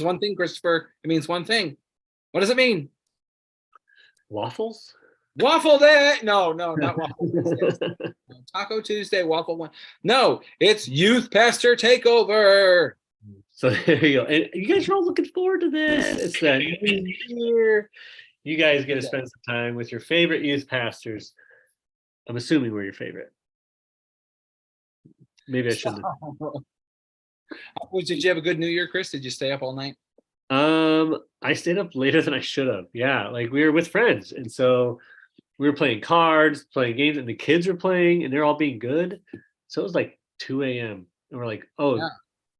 one thing, Christopher. It means one thing. What does it mean? Waffles? Waffle Day. No, not Waffle Day. Taco Tuesday, Waffle One. No, it's Youth Pastor Takeover. So there you go. And you guys are all looking forward to this. It's that new year. You guys get to spend some time with your favorite youth pastors. I'm assuming we're your favorite. Maybe I shouldn't. Did you have a good New Year, Chris? Did you stay up all night? I stayed up later than I should have. Yeah, like we were with friends, and so we were playing cards, playing games, and the kids were playing, and they're all being good. So it was like 2 a.m. and we're like, oh, Yeah.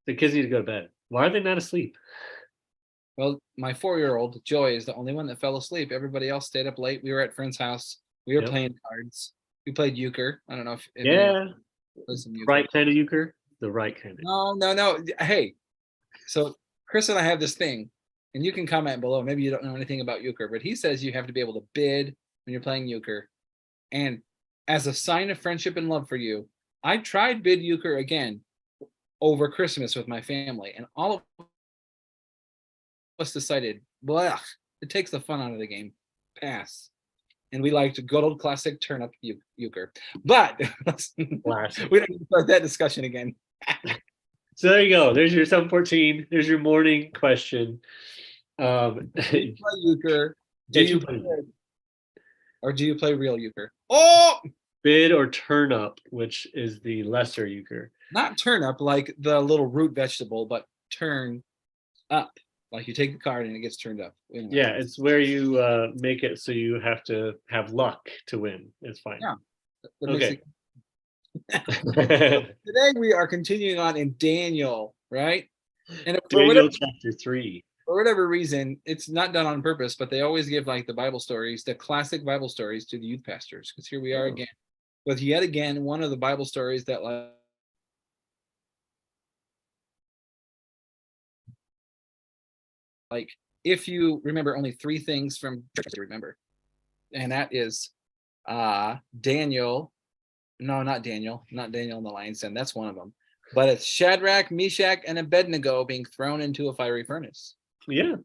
the kids need to go to bed. Why are they not asleep? Well, my 4-year-old Joy is the only one that fell asleep. Everybody else stayed up late. We were at friend's house. We were Yep. playing cards. We played euchre. I don't know if Yeah, some euchre. right kind of euchre, the right kind of. No. Hey, so Chris and I have this thing, and you can comment below. Maybe you don't know anything about euchre, but he says you have to be able to bid when you're playing euchre. And as a sign of friendship and love for you, I tried bid euchre again over Christmas with my family, and all of us decided, blah, it takes the fun out of the game. Pass. And we liked good old classic turnip euchre. But we don't need to start that discussion again. So there you go. There's your 714. There's your morning question. Do you play euchre? Or do you play real euchre? Oh! Bid or turnip, which is the lesser euchre. Not turnip like the little root vegetable, but turn up. Like you take the card and it gets turned up. Yeah, it's where you make it so you have to have luck to win. It's fine. Yeah. Okay. Today we are continuing on in Daniel, right? And Daniel chapter 3. For whatever reason, it's not done on purpose, but they always give like the Bible stories, the classic Bible stories to the youth pastors. Because here we are again with yet again one of the Bible stories that like if you remember only 3 things from to remember, and that is Daniel. No, not Daniel in the lion's den. That's one of them. But it's Shadrach, Meshach, and Abednego being thrown into a fiery furnace. Yeah.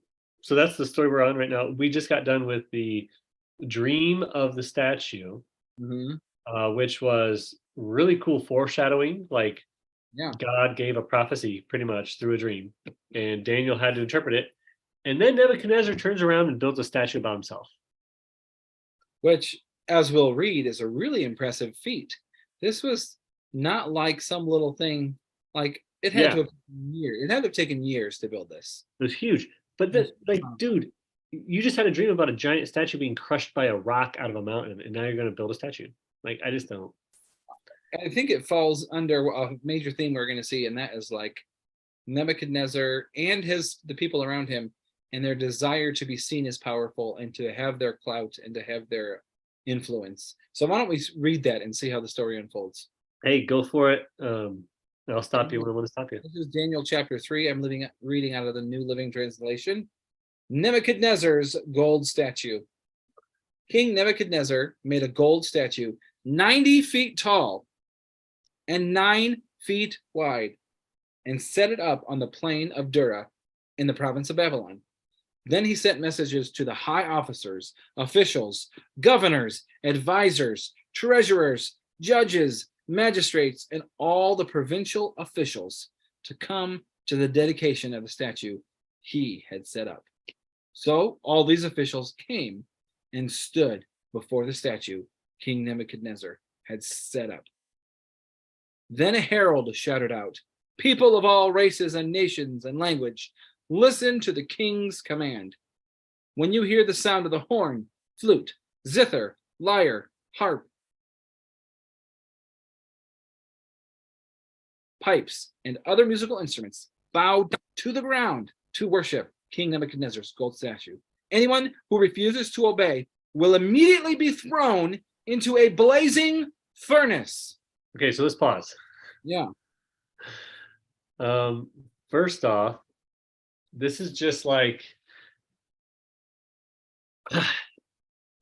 So that's the story we're on right now. We just got done with the dream of the statue, which was really cool foreshadowing. Like, God gave a prophecy pretty much through a dream, and Daniel had to interpret it. And then Nebuchadnezzar turns around and builds a statue about himself. Which, as we'll read, is a really impressive feat. This was not like some little thing. Like it had to have years. It had to have taken years to build this. It was huge. But like, dude, you just had a dream about a giant statue being crushed by a rock out of a mountain, and now you're going to build a statue. Like, I just don't. I think it falls under a major theme we're going to see, and that is like Nebuchadnezzar and the people around him, and their desire to be seen as powerful and to have their clout and to have their influence. So why don't we read that and see how the story unfolds? Hey, go for it. I'll stop you when I want to stop you. This is Daniel chapter 3. I'm reading out of the New Living Translation. Nebuchadnezzar's gold statue. King Nebuchadnezzar made a gold statue 90 feet tall and 9 feet wide and set it up on the plain of Dura in the province of Babylon. Then he sent messages to the high officers, officials, governors, advisors, treasurers, judges, magistrates, and all the provincial officials to come to the dedication of the statue he had set up. So all these officials came and stood before the statue King Nebuchadnezzar had set up. Then a herald shouted out, "People of all races and nations and language, listen to the king's command. When you hear the sound of the horn, flute, zither, lyre, harp, pipes, and other musical instruments, bow to the ground to worship King Nebuchadnezzar's gold statue. Anyone who refuses to obey will immediately be thrown into a blazing furnace." Okay, so let's pause. Yeah. First off, this is just like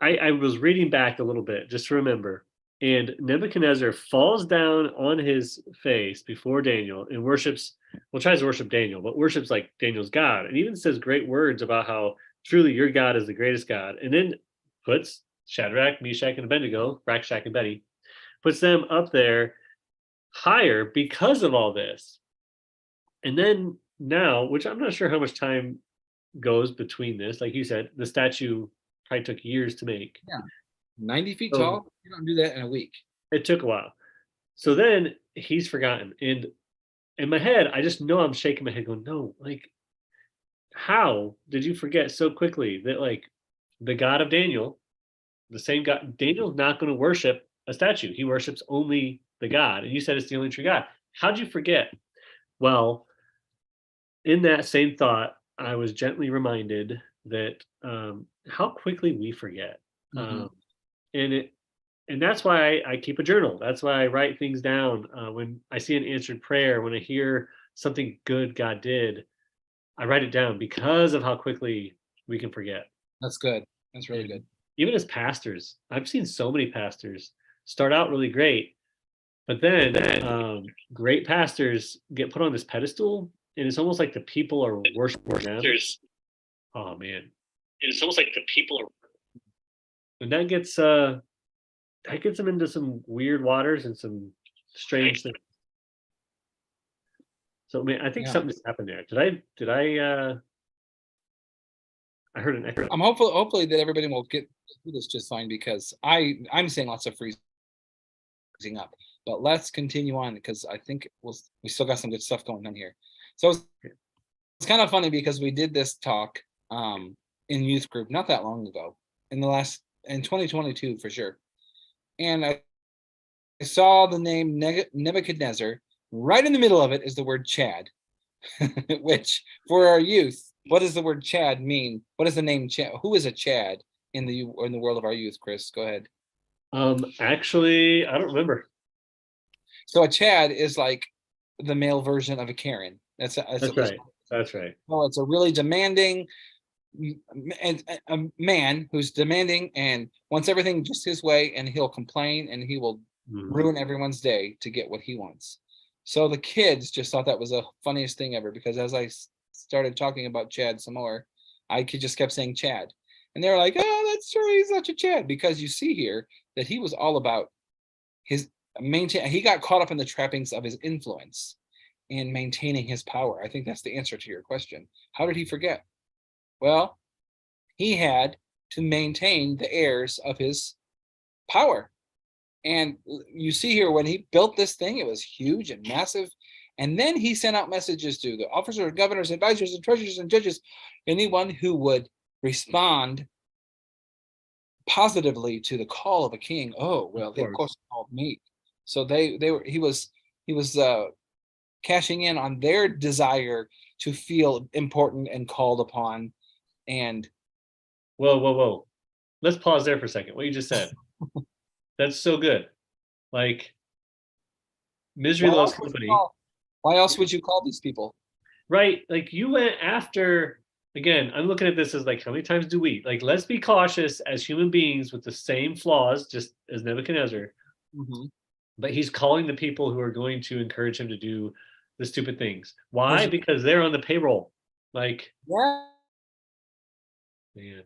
I was reading back a little bit just to remember, And Nebuchadnezzar falls down on his face before Daniel and worships, well, tries to worship Daniel, but worships like Daniel's God, and even says great words about how truly your God is the greatest God. And then puts Shadrach, Meshach, and Abednego, Rakshak and Betty, puts them up there higher because of all this. And then now, which I'm not sure how much time goes between this, like you said, the statue probably took years to make. Yeah. 90 feet So tall. You don't do that in a week. it took a while. So then he's forgotten. And in my head, I just know I'm shaking my head, going, no, like, how did you forget so quickly that, like, the God of Daniel, the same God, Daniel's not going to worship a statue. He worships only the God. And you said it's the only true God. How'd you forget? Well, in that same thought, I was gently reminded that how quickly we forget. Mhm. And it and that's why I keep a journal. That's why I write things down. When I see an answered prayer, when I hear something good God did, I write it down because of how quickly we can forget. That's good. That's really And good. even as pastors, I've seen so many pastors start out really great, but then great pastors get put on this pedestal, and it's almost like the people are worshiping them. Oh man, it's almost like the people are, and that gets them into some weird waters and some strange things. So, man, I think Yeah. something just happened there. I heard an echo. I'm hopefully that everybody will get through this just fine because I'm seeing lots of freezing up. But let's continue on because I think we still got some good stuff going on here. So it's kind of funny because we did this talk in youth group not that long ago, in 2022 for sure. And I saw the name Nebuchadnezzar. Right in the middle of it is the word Chad, which for our youth, what does the word Chad mean? What does the name Chad? Who is a Chad in the world of our youth? Chris, go ahead. Actually, I don't remember. So a Chad is like the male version of a Karen. That's right. That's right. Well, it's a really demanding and a man who's demanding and wants everything just his way, and he'll complain and he will ruin everyone's day to get what he wants. So the kids just thought that was the funniest thing ever because as I started talking about Chad some more, I just kept saying Chad, and they were like, "Oh, that's true. He's such a Chad," because you see here that he was all about his maintain. He got caught up in the trappings of his influence and maintaining his power. I think that's the answer to your question. How did he forget? Well, he had to maintain the heirs of his power. And you see here when he built this thing, it was huge and massive. And then he sent out messages to the officers, governors, advisors, and treasurers and judges, anyone who would respond positively to the call of a king. Oh, well, they of course called me. So he was cashing in on their desire to feel important and called upon. And whoa. Let's pause there for a second. What you just said. That's so good. Like, misery loves company. Why else would you call these people? Right. Like, you went after, again, I'm looking at this as like, how many times do we? Like, let's be cautious as human beings with the same flaws, just as Nebuchadnezzar. But he's calling the people who are going to encourage him to do the stupid things. Why? Because they're on the payroll. Like, yeah. Man.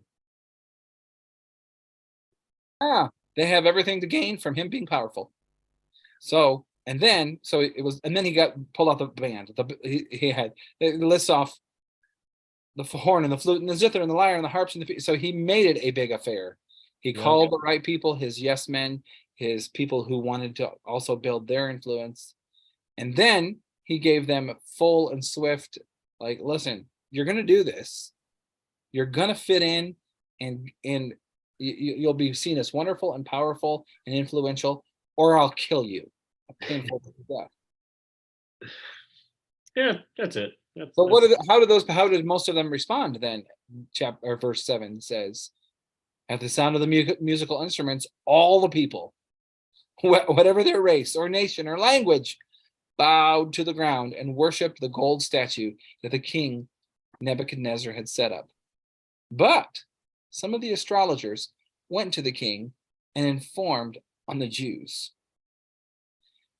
Yeah, they have everything to gain from him being powerful. So, and then he got pulled out the band. He had it lists off the horn and the flute and the zither and the lyre and the harps and so he made it a big affair. He called the right people, his yes men, his people who wanted to also build their influence, and then he gave them full and swift, like, listen, you're going to do this, you're going to fit in, and you'll be seen as wonderful and powerful and influential, or I'll kill you a painful death. Yeah, that's it. But how did most of them respond then? Verse 7 says, at the sound of the musical instruments, all the people, whatever their race or nation or language, bowed to the ground and worshipped the gold statue that the king Nebuchadnezzar had set up. But some of the astrologers went to the king and informed on the Jews.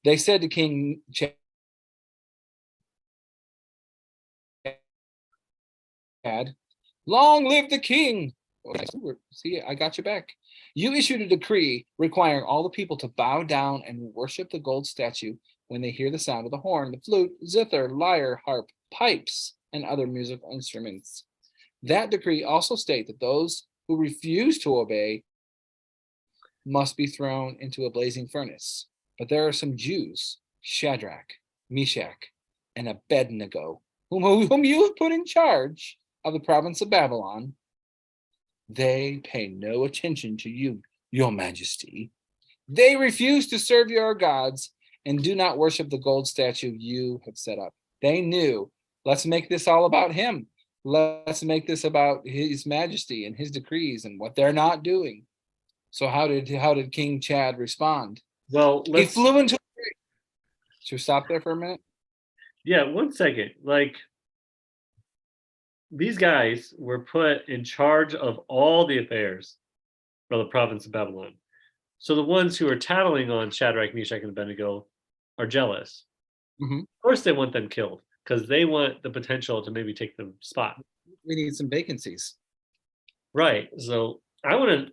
They said to King Chad, "Long live the king!" See, I got you back. You issued a decree requiring all the people to bow down and worship the gold statue when they hear the sound of the horn, the flute, zither, lyre, harp, pipes, and other musical instruments. That decree also states that those who refuse to obey must be thrown into a blazing furnace. But there are some Jews, Shadrach, Meshach, and Abednego, whom you have put in charge of the province of Babylon. They pay no attention to you, your majesty. They refuse to serve your gods and do not worship the gold statue you have set up. They knew, let's make this all about him. Let's make this about his majesty and his decrees and what they're not doing. So how did King Chad respond? Well, he flew into. Should we stop there for a minute? Yeah, 1 second. Like, these guys were put in charge of all the affairs of the province of Babylon. So the ones who are tattling on Shadrach, Meshach, and Abednego are jealous. Mm-hmm. Of course, they want them killed because they want the potential to maybe take the spot. We need some vacancies. Right. So I want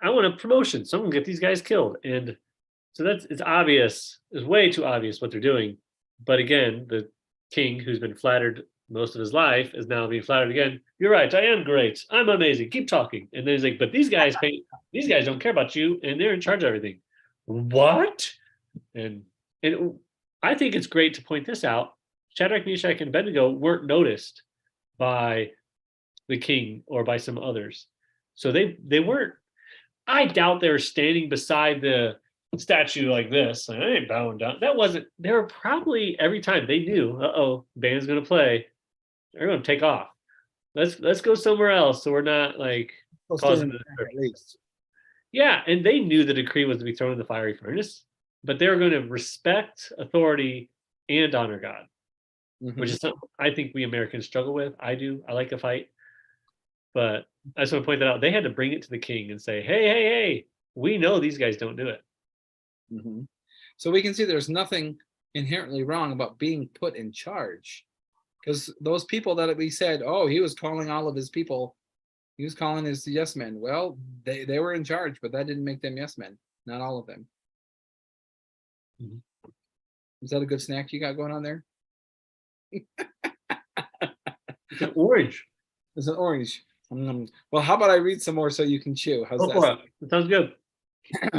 a promotion. Someone get these guys killed. And so it's obvious. It's way too obvious what they're doing. But again, the king who's been flattered most of his life is now being flattered again. You're right. I am great. I'm amazing. Keep talking. And then he's like, but these guys don't care about you, and they're in charge of everything. What? And I think it's great to point this out. Shadrach, Meshach, and Abednego weren't noticed by the king or by some others. So they weren't. I doubt they were standing beside the statue like this. Like, I ain't bowing down. That wasn't. They were probably every time they knew. Band's gonna play. They're gonna take off. Let's go somewhere else. So we're not like causing at least. Yeah, and they knew the decree was to be thrown in the fiery furnace, but they were going to respect authority and honor God, which is something I think we Americans struggle with. I do. I like a fight. But I just want to point that out. They had to bring it to the king and say, hey, we know these guys don't do it. Mm-hmm. So we can see there's nothing inherently wrong about being put in charge. Because those people that we said, oh, he was calling all of his people, he was calling his yes men. Well, they were in charge, but that didn't make them yes men. Not all of them. Mm-hmm. Is that a good snack you got going on there? It's an orange. It's an orange. Well, how about I read some more so you can chew? How's that? It sounds good.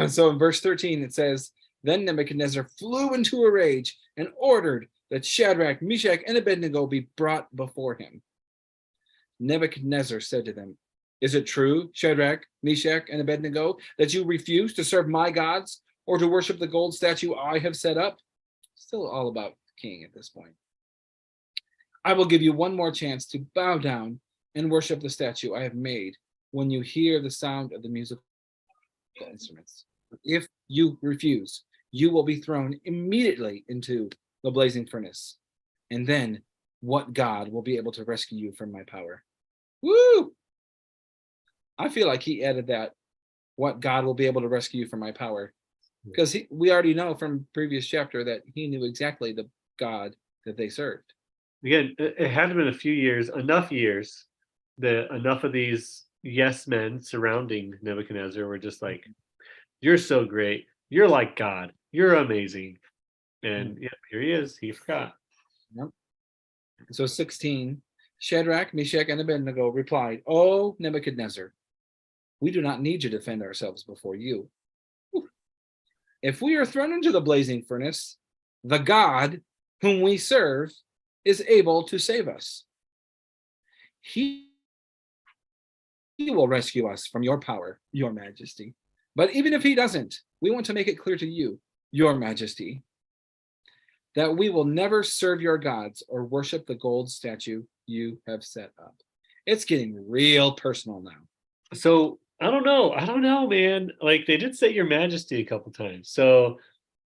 So in verse 13, it says, then Nebuchadnezzar flew into a rage and ordered that Shadrach, Meshach, and Abednego be brought before him. Nebuchadnezzar said to them, is it true, Shadrach, Meshach, and Abednego, that you refuse to serve my gods or to worship the gold statue I have set up? Still all about the king at this point. I will give you one more chance to bow down and worship the statue I have made when you hear the sound of the musical instruments. If you refuse, you will be thrown immediately into the blazing furnace. And then what God will be able to rescue you from my power? Woo! I feel like he added that, what God will be able to rescue you from my power. Because we already know from previous chapter that he knew exactly the God that they served. Again, it had been a few years, enough years, that enough of these yes men surrounding Nebuchadnezzar were just like, you're so great. You're like God. You're amazing. And yeah, here he is. He forgot. Yep. So 16, Shadrach, Meshach, and Abednego replied, oh, Nebuchadnezzar, we do not need to defend ourselves before you. If we are thrown into the blazing furnace, the God whom we serve is able to save us. He will rescue us from your power, your majesty. But even if he doesn't, we want to make it clear to you, your majesty, that we will never serve your gods or worship the gold statue you have set up. It's getting real personal now. So I don't know, man. Like, they did say your majesty a couple times. So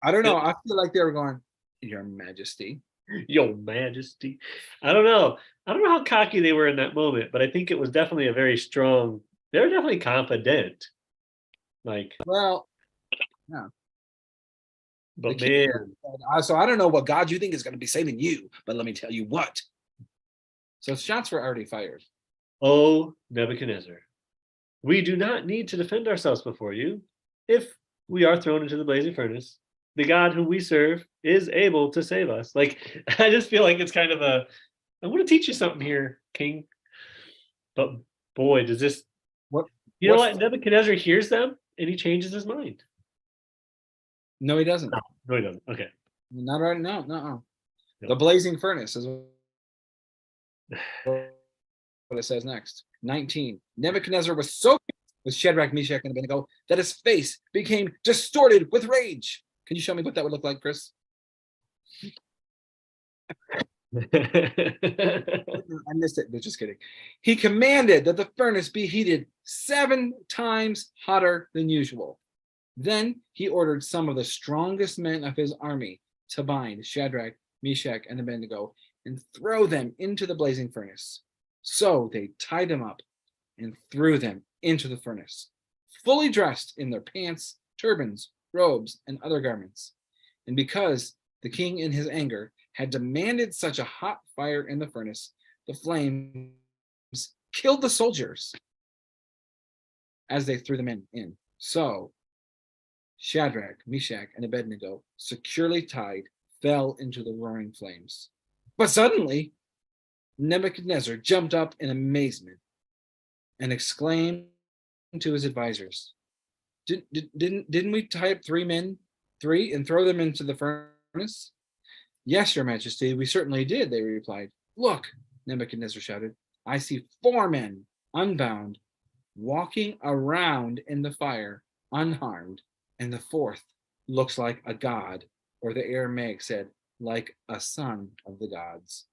I don't know. I feel like they were going, your majesty. Your majesty. I don't know how cocky they were in that moment, but I think it was definitely a very strong, they were definitely confident. Like, well, Yeah. But The king man, said, so I don't know what God you think is going to be saving you, but let me tell you what. So shots were already fired. oh Nebuchadnezzar, we do not need to defend ourselves before you. If we are thrown into the blazing furnace, the God whom we serve is able to save us. Like, I just feel like it's kind of a, I want to teach you something here, King. But boy, does this, What? you know What? what? Nebuchadnezzar hears them and he changes his mind. No, he doesn't. No, he doesn't. Okay. Not right now. No. Yep. The blazing furnace is what it says next. 19. Nebuchadnezzar was so with Shadrach, Meshach, and Abednego that his face became distorted with rage. Can you show me what that would look like, Chris? I missed it, but just kidding. He commanded that the furnace be heated 7 times hotter than usual. Then he ordered some of the strongest men of his army to bind Shadrach, Meshach, and Abednego and throw them into the blazing furnace. So they tied them up and threw them into the furnace, fully dressed in their pants, turbans, robes, and other garments. And because the king in his anger had demanded such a hot fire in the furnace, the flames killed the soldiers as they threw them in. So Shadrach, Meshach, and Abednego, securely tied, fell into the roaring flames. But suddenly, Nebuchadnezzar jumped up in amazement and exclaimed to his advisors, didn't we tie up 3 men, and throw them into the furnace? Yes, your majesty, we certainly did, they replied. Look, Nebuchadnezzar shouted, I see 4 men, unbound, walking around in the fire, unharmed, and the 4th looks like a god, or the Aramaic said, like a son of the gods.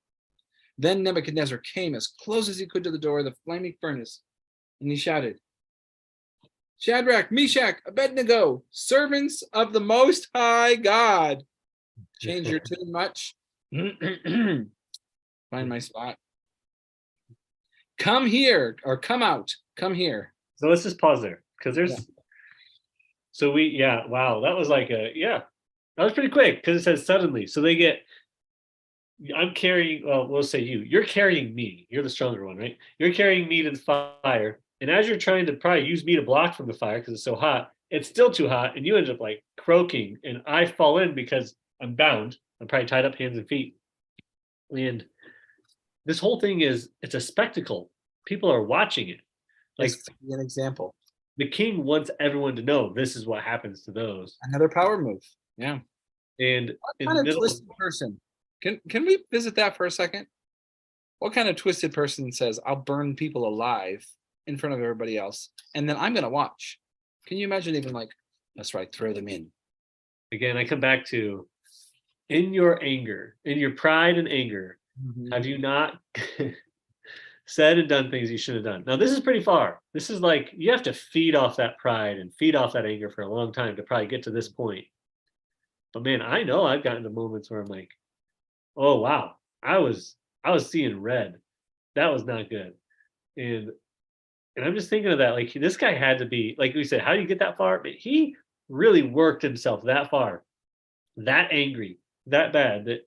Then Nebuchadnezzar came as close as he could to the door of the flaming furnace, and he shouted, Shadrach, Meshach, Abednego, servants of the Most High God. Change your tune much? Find my spot. Come here, or come out. Come here. So let's just pause there because there's, so wow, that was like that was pretty quick because it says suddenly. So they get, I'm carrying, well, we'll say you're carrying me. You're the stronger one, right? You're carrying me to the fire. And as you're trying to probably use me to block from the fire because it's so hot, it's still too hot. And you end up like croaking. And I fall in because I'm bound. I'm probably tied up hands and feet. And this whole thing it's a spectacle. People are watching it. Like an example. The king wants everyone to know this is what happens to those. Another power move. Yeah. And what kind of twisted person? Can we visit that for a second? What kind of twisted person says, I'll burn people alive in front of everybody else, and then I'm going to watch? Can you imagine even like, that's right, throw them in? Again, I come back to, in your anger, in your pride and anger, have you not said and done things you should have done? Now, this is pretty far. This is like, you have to feed off that pride and feed off that anger for a long time to probably get to this point. But man, I know I've gotten to moments where I'm like, oh wow, I was seeing red. That was not good. And I'm just thinking of that. Like, this guy had to be, like we said, how do you get that far? But he really worked himself that far, that angry, that bad, that,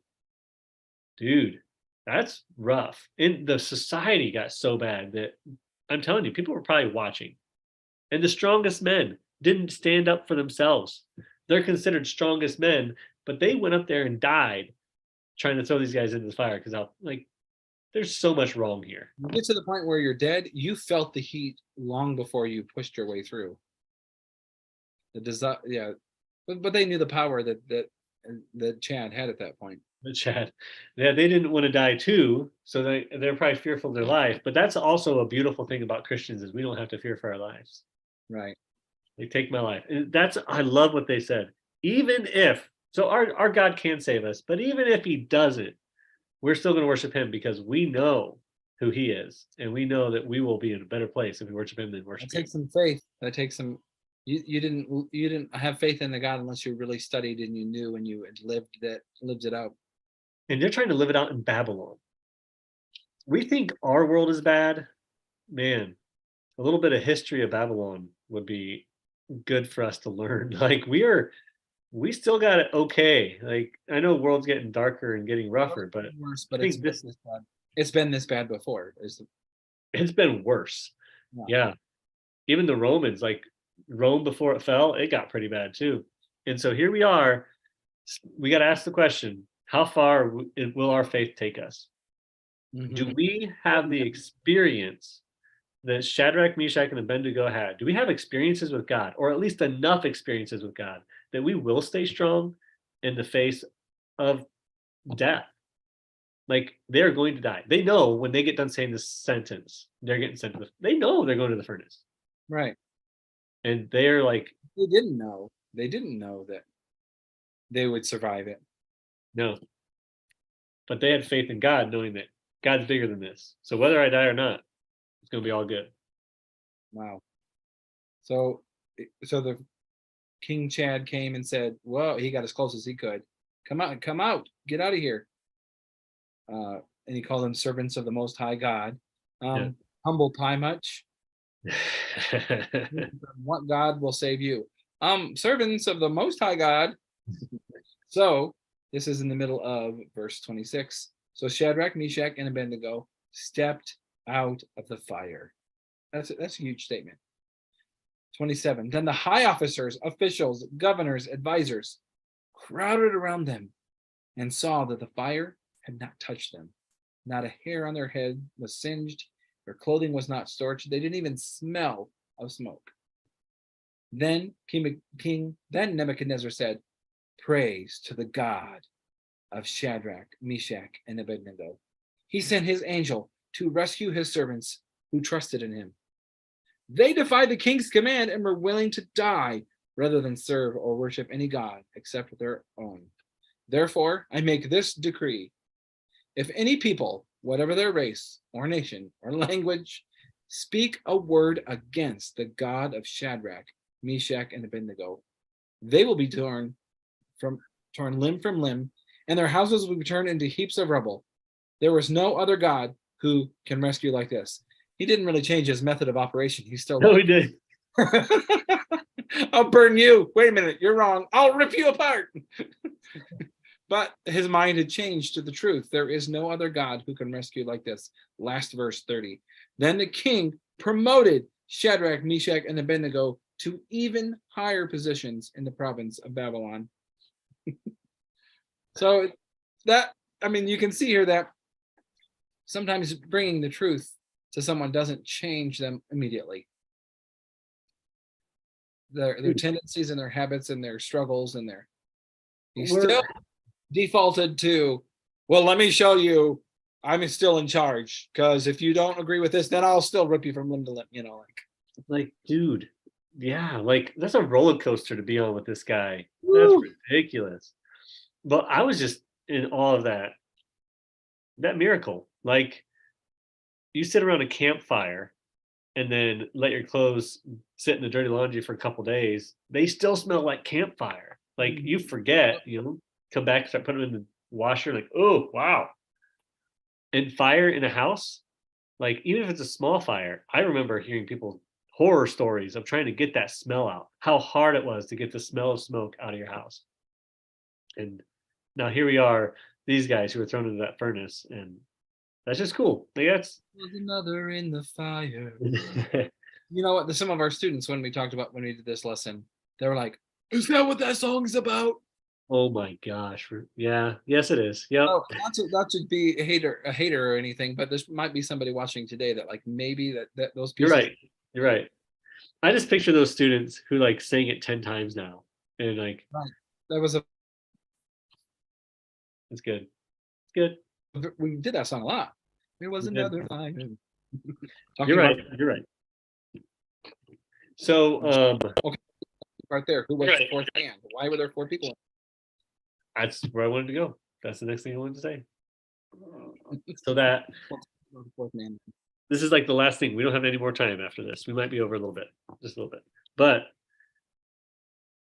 dude, that's rough. And the society got so bad that I'm telling you, people were probably watching. And the strongest men didn't stand up for themselves. They're considered strongest men, but they went up there and died trying to throw these guys into the fire because there's so much wrong here. You get to the point where you're dead, you felt the heat long before you pushed your way through. But they knew the power that Chad had at that point. Chad, yeah, they didn't want to die too, so they're probably fearful of their life. But that's also a beautiful thing about Christians is we don't have to fear for our lives. Right. They take my life. And I love what they said. Even if, so our God can save us, but even if he doesn't, we're still going to worship him because we know who he is. And we know that we will be in a better place if we worship him than worship him. That takes some faith. That takes some, you didn't have faith in the God unless you really studied and you knew and you had lived it out. And they're trying to live it out in Babylon. We think our world is bad. Man, a little bit of history of Babylon would be good for us to learn. Like we still got it okay. Like I know world's getting darker and getting rougher, but Worse, I but it's think been this bad. It's been this bad before. it's been worse. Yeah. Yeah. Even the Romans, like Rome before it fell, it got pretty bad too. And so here we are. We got to ask the question: how far will our faith take us? Do Mhm. we have the experience that Shadrach, Meshach, and Abednego had? Do we have experiences with God, or at least enough experiences with God, that we will stay strong in the face of death? Like they're going to die. They know when they get done saying this sentence, they're getting sent to they know they're going to the furnace. Right. And they're like, They didn't know. They didn't know that they would survive it. no. But they had faith in God, knowing that God's bigger than this. So whether I die or not, it's gonna be all good. Wow. So, so the King Chad came and said, "Well, he got as close as he could. Come out, get out of here." And he called them servants of the Most High God. Yeah. Humble pie much. What God will save you? Servants of the Most High God. So this is in the middle of verse 26. So Shadrach, Meshach, and Abednego stepped out of the fire. That's a huge statement. 27. Then the high officers, officials, governors, advisors crowded around them and saw that the fire had not touched them. Not a hair on their head was singed, their clothing was not scorched, they didn't even smell of smoke. Then then Nebuchadnezzar said, "Praise to the God of Shadrach, Meshach, and Abednego. He sent his angel to rescue his servants who trusted in him. They defied the king's command and were willing to die rather than serve or worship any god except their own. Therefore, I make this decree: if any people, whatever their race or nation or language, speak a word against the God of Shadrach, Meshach, and Abednego, they will be torn limb from limb, and their houses will be turned into heaps of rubble. There was no other God who can rescue like this." He didn't really change his method of operation. He's still No, like, he did. "I'll burn you. Wait a minute, you're wrong. I'll rip you apart." But his mind had changed to the truth. There is no other God who can rescue like this. Last verse 30. Then the king promoted Shadrach, Meshach, and Abednego to even higher positions in the province of Babylon. So that, I mean, you can see here that sometimes bringing the truth to someone doesn't change them immediately. Their tendencies and their habits and their struggles and he still defaulted to, "Well, let me show you I'm still in charge, because if you don't agree with this, then I'll still rip you from limb to limb," Like, dude, yeah, like that's a roller coaster to be on with this guy. That's Woo. ridiculous. But I was just in awe of that miracle. Like you sit around a campfire and then let your clothes sit in the dirty laundry for a couple days, they still smell like campfire. Like you forget, come back, start putting them in the washer, like, oh wow. And fire in a house, like even if it's a small fire, I remember hearing people horror stories of trying to get that smell out, how hard it was to get the smell of smoke out of your house. And now here we are, these guys who were thrown into that furnace, and that's just cool. Like that's There's another in the fire. You know what? Some of our students, when we did this lesson, they were like, "Is that what that song's about?" oh my gosh. Yeah, yes it is. Yep. Oh, not to be a hater or anything, but there might be somebody watching today that like maybe that those You're pieces. right. You're right. I just picture those students who like sang it 10 times now. And like Right. That was it's good. It's good. we did that song a lot. There was We did. another fire. You're Talking right. about You're right. So right there. Who was the fourth man? Why were there four people? that's where I wanted to go. That's the next thing I wanted to say. So that The fourth man. this is like the last thing. We don't have any more time after this. We might be over a little bit, just a little bit. But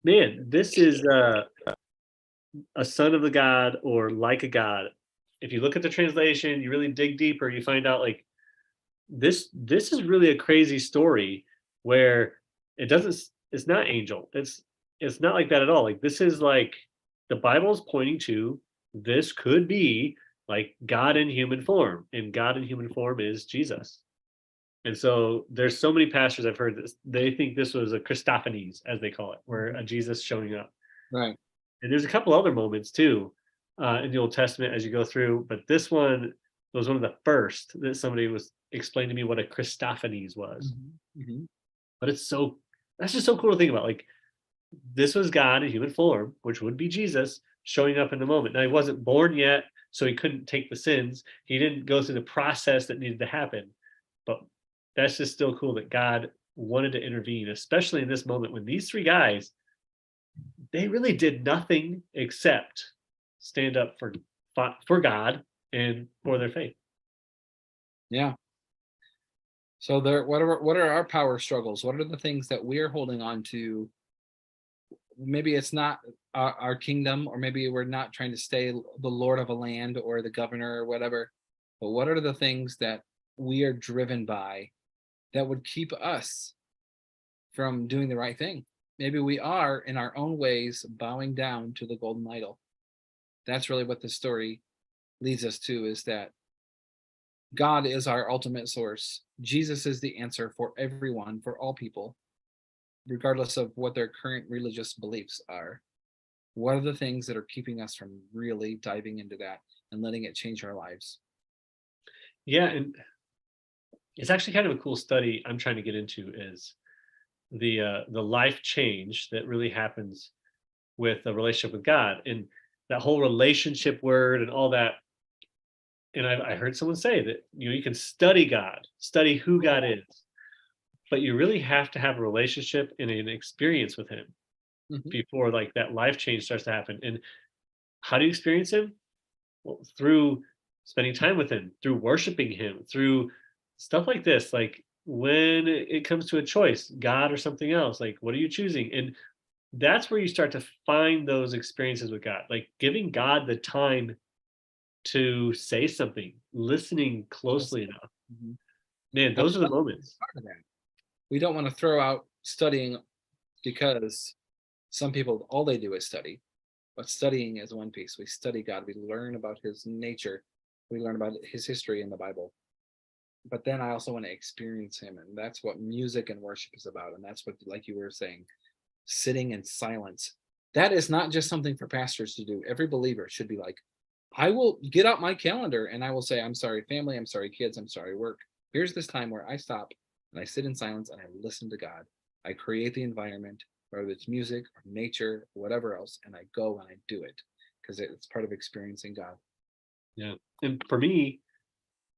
man, this is a son of the god or like a god. If you look at the translation, you really dig deeper, you find out like this is really a crazy story where it It's not angel. It's not like that at all. Like this is like the Bible's pointing to this could be like God in human form, and God in human form is Jesus. And so there's so many pastors I've heard this. They think this was a Christophanies, as they call it, where a Jesus showing up. Right. And there's a couple other moments too in the Old Testament as you go through, but this one was one of the first that somebody was explaining to me what a Christophanies was. Mm-hmm. But that's just so cool to think about. Like this was God in human form, which would be Jesus showing up in the moment. Now he wasn't born yet, so he couldn't take the sins. He didn't go through the process that needed to happen. But that's just still cool that God wanted to intervene, especially in this moment when these three guys, they really did nothing except stand up for God and for their faith. Yeah. So there, what are our power struggles? What are the things that we're holding on to? Maybe it's not our kingdom, or maybe we're not trying to stay the lord of a land or the governor or whatever. But what are the things that we are driven by that would keep us from doing the right thing? Maybe we are in our own ways bowing down to the golden idol. That's really what the story leads us to, is that God is our ultimate source. Jesus is the answer for everyone, for all people, regardless of what their current religious beliefs are. What are the things that are keeping us from really diving into that and letting it change our lives? Yeah, and it's actually kind of a cool study I'm trying to get into is the life change that really happens with a relationship with God, and that whole relationship word and all that. And I heard someone say that you can study God, study who God is, but you really have to have a relationship and an experience with Him Mhm. before like that life change starts to happen. And how do you experience Him? Well, through spending time with Him, through worshiping Him, through stuff like this. Like when it comes to a choice, God or something else, like what are you choosing? And that's where you start to find those experiences with God, like giving God the time to say something, listening Yes. closely enough. Mhm. Man, And those are the moments. part of that, we don't want to throw out studying, because some people, all they do is study. But studying is one piece. We study God, we learn about His nature, we learn about His history in the Bible. But then I also want to experience Him. And that's what music and worship is about. And that's what, like you were saying, sitting in silence. That is not just something for pastors to do. Every believer should be like, I will get out my calendar and I will say, I'm sorry, family, I'm sorry, kids, I'm sorry, work. Here's this time where I stop and I sit in silence and I listen to God. I create the environment, whether it's music or nature or whatever else, and I go and I do it because it's part of experiencing God. Yeah. And for me,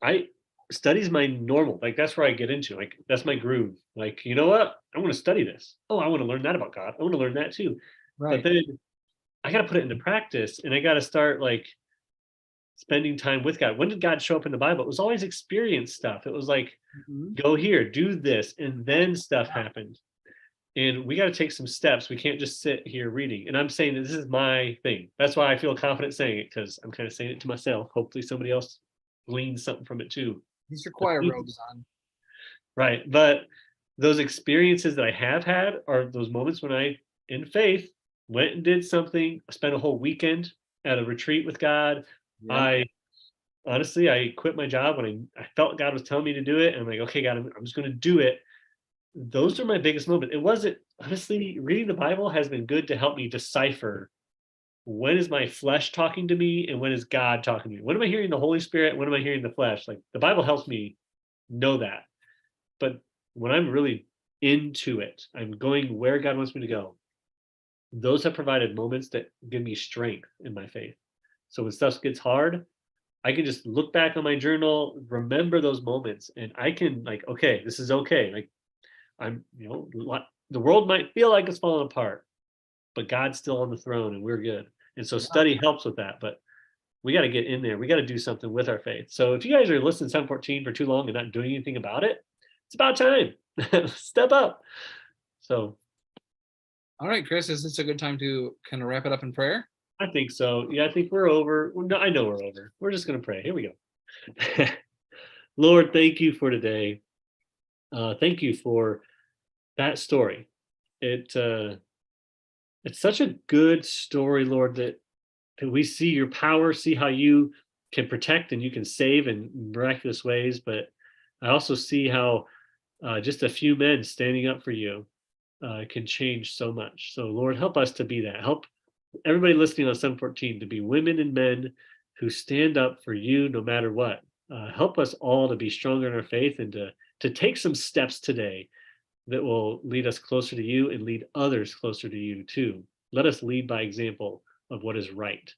I study's my normal. Like that's where I get into. Like that's my groove. Like, you know what? I want to study this. Oh, I want to learn that about God. I want to learn that too. But Right. then I got to put it into practice and I got to start like spending time with God. When did God show up in the Bible? It was always experience stuff. It was like, Mhm. go here, do this, and then stuff happened. And we got to take some steps. We can't just sit here reading. And I'm saying that this is my thing. That's why I feel confident saying it, because I'm kind of saying it to myself. Hopefully somebody else gleans something from it too. These your choir robes on. Right. But those experiences that I have had are those moments when I, in faith, went and did something, spent a whole weekend at a retreat with God. Yeah. I honestly, I quit my job when I felt God was telling me to do it. And I'm like, okay, God, I'm just going to do it. Those are my biggest moments. It wasn't, honestly, reading the Bible has been good to help me decipher when is my flesh talking to me and when is God talking to me. When am I hearing the Holy Spirit? When am I hearing the flesh? Like the Bible helps me know that. But when I'm really into it, I'm going where God wants me to go. Those have provided moments that give me strength in my faith. So when stuff gets hard, I can just look back on my journal, remember those moments, and I can like, okay, this is okay. Like I'm, the world might feel like it's falling apart, but God's still on the throne and we're good. And so Yeah. study helps with that, but we got to get in there. We got to do something with our faith. So if you guys are listening to 714 for too long and not doing anything about it, it's about time. Step up. So All right, Chris, is this a good time to kind of wrap it up in prayer? I think so. Yeah, I think we're over. Well, no, I know we're over. We're just going to pray. Here we go. Lord, thank you for today. Thank you for that story. it's such a good story, Lord, that we see your power, see how you can protect and you can save in miraculous ways. But I also see how just a few men standing up for you can change so much. So, Lord, help us to be that. Help everybody listening on 714 to be women and men who stand up for you no matter what. Help us all to be stronger in our faith and to take some steps today that will lead us closer to you and lead others closer to you too. Let us lead by example of what is right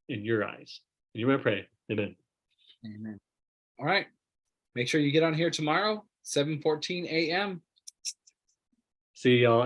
in your eyes. And you may pray. Amen. Amen. All right. Make sure you get on here tomorrow, 7:14 a.m. See y'all.